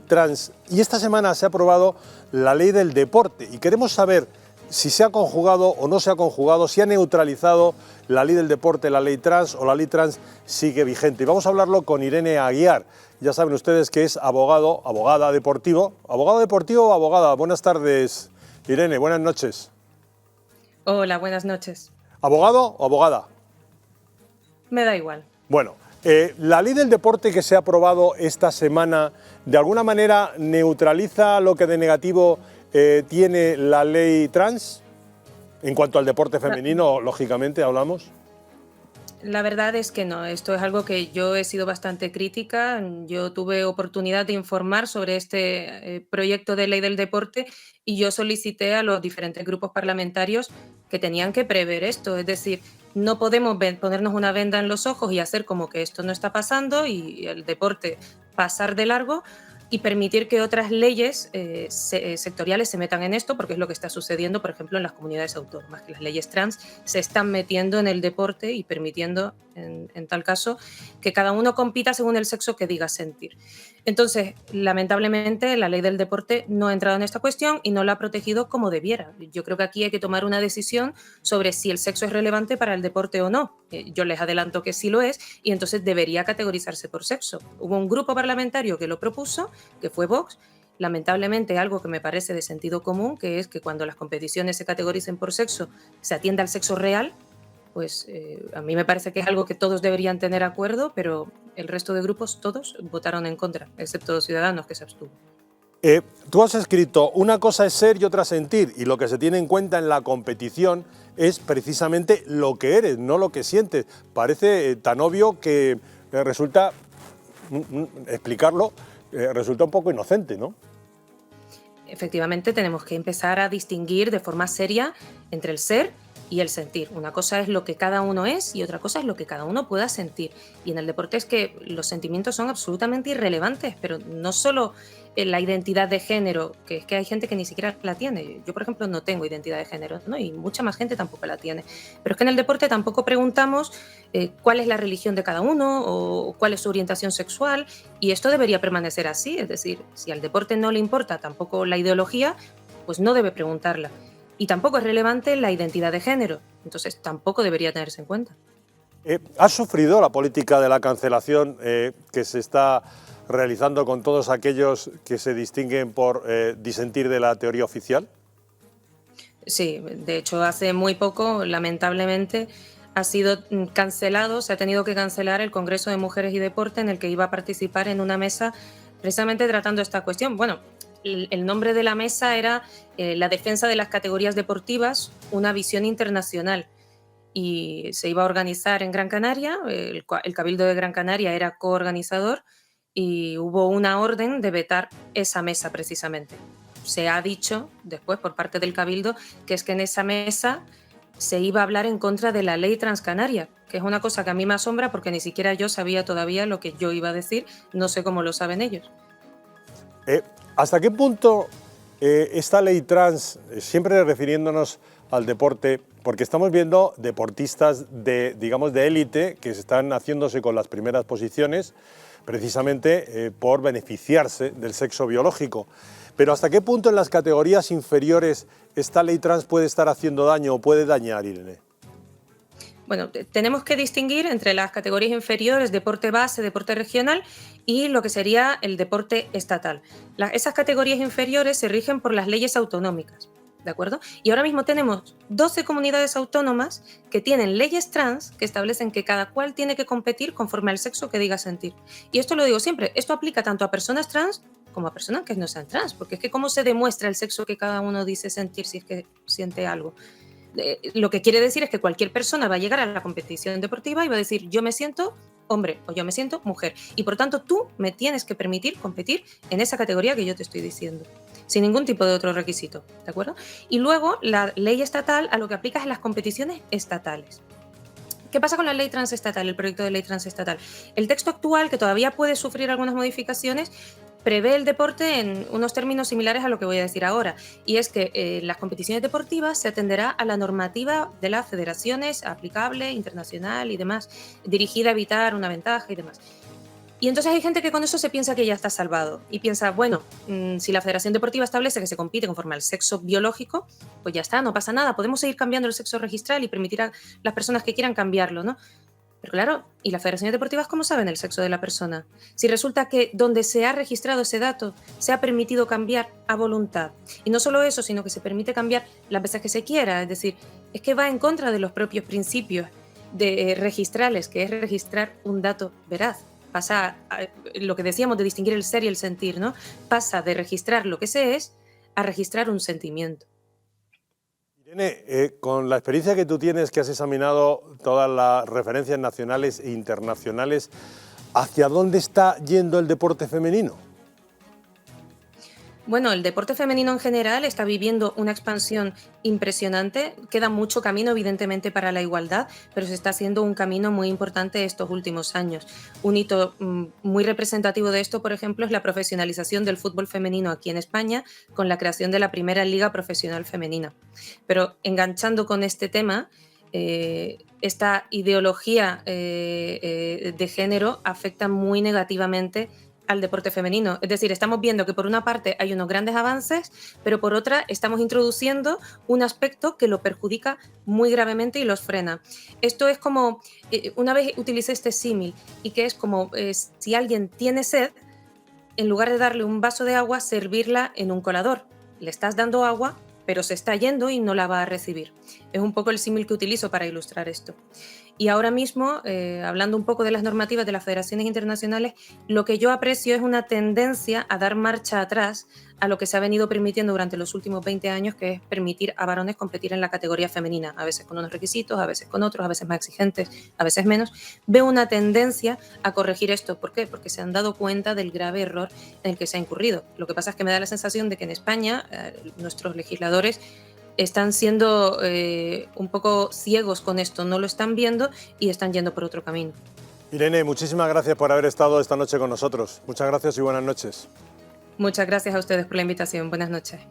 trans y esta semana se ha aprobado la ley del deporte y queremos saber si se ha conjugado o no se ha conjugado, si ha neutralizado la ley del deporte, la ley trans o la ley trans sigue vigente. Y vamos a hablarlo con Irene Aguiar. Ya saben ustedes que es abogada deportivo. ¿Abogado deportivo o abogada? Buenas tardes, Irene, buenas noches. Hola, buenas noches. ¿Abogado o abogada? Me da igual. Bueno, la ley del deporte que se ha aprobado esta semana, ¿de alguna manera neutraliza lo que de negativo tiene la ley trans? En cuanto al deporte femenino, lógicamente, hablamos. La verdad es que no, esto es algo que yo he sido bastante crítica. Yo tuve oportunidad de informar sobre este proyecto de ley del deporte y yo solicité a los diferentes grupos parlamentarios que tenían que prever esto. Es decir, no podemos ponernos una venda en los ojos y hacer como que esto no está pasando y el deporte pasar de largo y permitir que otras leyes sectoriales se metan en esto, porque es lo que está sucediendo, por ejemplo, en las comunidades autónomas, que las leyes trans se están metiendo en el deporte y permitiendo, en tal caso, que cada uno compita según el sexo que diga sentir. Entonces, lamentablemente, la ley del deporte no ha entrado en esta cuestión y no la ha protegido como debiera. Yo creo que aquí hay que tomar una decisión sobre si el sexo es relevante para el deporte o no. Yo les adelanto que sí lo es y entonces debería categorizarse por sexo. Hubo un grupo parlamentario que lo propuso, que fue Vox. Lamentablemente, algo que me parece de sentido común, que es que cuando las competiciones se categoricen por sexo, se atienda al sexo real, pues a mí me parece que es algo que todos deberían tener acuerdo, pero el resto de grupos, todos, votaron en contra, excepto Ciudadanos, que se abstuvo. Tú has escrito, una cosa es ser y otra sentir, y lo que se tiene en cuenta en la competición es precisamente lo que eres, no lo que sientes. Parece tan obvio que resulta, explicarlo, resulta un poco inocente, ¿no? Efectivamente, tenemos que empezar a distinguir de forma seria entre el ser y el sentir. Una cosa es lo que cada uno es y otra cosa es lo que cada uno pueda sentir. Y en el deporte es que los sentimientos son absolutamente irrelevantes, pero no solo en la identidad de género, que es que hay gente que ni siquiera la tiene. Yo, por ejemplo, no tengo identidad de género, ¿no? Y mucha más gente tampoco la tiene. Pero es que en el deporte tampoco preguntamos cuál es la religión de cada uno o cuál es su orientación sexual, y esto debería permanecer así. Es decir, si al deporte no le importa tampoco la ideología, pues no debe preguntarla. Y tampoco es relevante la identidad de género, entonces tampoco debería tenerse en cuenta. ¿Has sufrido la política de la cancelación que se está realizando con todos aquellos que se distinguen por disentir de la teoría oficial? Sí, de hecho hace muy poco, lamentablemente, ha sido cancelado, se ha tenido que cancelar el Congreso de Mujeres y Deporte en el que iba a participar en una mesa precisamente tratando esta cuestión. Bueno, el nombre de la mesa era la defensa de las categorías deportivas, una visión internacional. Y se iba a organizar en Gran Canaria, el Cabildo de Gran Canaria era coorganizador y hubo una orden de vetar esa mesa precisamente. Se ha dicho después por parte del Cabildo que es que en esa mesa se iba a hablar en contra de la ley transcanaria, que es una cosa que a mí me asombra porque ni siquiera yo sabía todavía lo que yo iba a decir, no sé cómo lo saben ellos. ¿Hasta qué punto esta ley trans, siempre refiriéndonos al deporte, porque estamos viendo deportistas digamos, de élite que se están haciéndose con las primeras posiciones precisamente por beneficiarse del sexo biológico, pero ¿hasta qué punto en las categorías inferiores esta ley trans puede estar haciendo daño o puede dañar, Irene? Bueno, tenemos que distinguir entre las categorías inferiores, deporte base, deporte regional y lo que sería el deporte estatal. Esas categorías inferiores se rigen por las leyes autonómicas, ¿de acuerdo? Y ahora mismo tenemos 12 comunidades autónomas que tienen leyes trans que establecen que cada cual tiene que competir conforme al sexo que diga sentir. Y esto lo digo siempre, esto aplica tanto a personas trans como a personas que no sean trans, porque es que cómo se demuestra el sexo que cada uno dice sentir si es que siente algo. Lo que quiere decir es que cualquier persona va a llegar a la competición deportiva y va a decir yo me siento hombre o yo me siento mujer y por tanto tú me tienes que permitir competir en esa categoría que yo te estoy diciendo sin ningún tipo de otro requisito, ¿de acuerdo? Y luego la ley estatal a lo que aplica es las competiciones estatales. ¿Qué pasa con la ley transestatal, el proyecto de ley transestatal? El texto actual, que todavía puede sufrir algunas modificaciones, prevé el deporte en unos términos similares a lo que voy a decir ahora, y es que en las competiciones deportivas se atenderá a la normativa de las federaciones aplicable, internacional y demás, dirigida a evitar una ventaja y demás. Y entonces hay gente que con eso se piensa que ya está salvado y piensa, bueno, si la Federación Deportiva establece que se compite conforme al sexo biológico, pues ya está, no pasa nada, podemos seguir cambiando el sexo registral y permitir a las personas que quieran cambiarlo, ¿no? Pero claro, ¿y las federaciones deportivas cómo saben el sexo de la persona? Si resulta que donde se ha registrado ese dato se ha permitido cambiar a voluntad. Y no solo eso, sino que se permite cambiar las veces que se quiera. Es decir, es que va en contra de los propios principios registrales, que es registrar un dato veraz. Pasa a lo que decíamos de distinguir el ser y el sentir, ¿no? Pasa de registrar lo que se es a registrar un sentimiento. Irene, con la experiencia que tú tienes, que has examinado todas las referencias nacionales e internacionales, ¿hacia dónde está yendo el deporte femenino? Bueno, el deporte femenino en general está viviendo una expansión impresionante. Queda mucho camino, evidentemente, para la igualdad, pero se está haciendo un camino muy importante estos últimos años. Un hito muy representativo de esto, por ejemplo, es la profesionalización del fútbol femenino aquí en España, con la creación de la primera liga profesional femenina. Pero enganchando con este tema, esta ideología de género afecta muy negativamente al deporte femenino. Es decir, estamos viendo que por una parte hay unos grandes avances, pero por otra estamos introduciendo un aspecto que lo perjudica muy gravemente y los frena. Esto es como, una vez utilicé este símil, y que es como si alguien tiene sed, en lugar de darle un vaso de agua, servirla en un colador. Le estás dando agua, pero se está yendo y no la va a recibir. Es un poco el símil que utilizo para ilustrar esto. Y ahora mismo, hablando un poco de las normativas de las federaciones internacionales, lo que yo aprecio es una tendencia a dar marcha atrás a lo que se ha venido permitiendo durante los últimos 20 años, que es permitir a varones competir en la categoría femenina, a veces con unos requisitos, a veces con otros, a veces más exigentes, a veces menos. Veo una tendencia a corregir esto. ¿Por qué? Porque se han dado cuenta del grave error en el que se ha incurrido. Lo que pasa es que me da la sensación de que en España nuestros legisladores están siendo un poco ciegos con esto, no lo están viendo y están yendo por otro camino. Irene, muchísimas gracias por haber estado esta noche con nosotros. Muchas gracias y buenas noches. Muchas gracias a ustedes por la invitación. Buenas noches.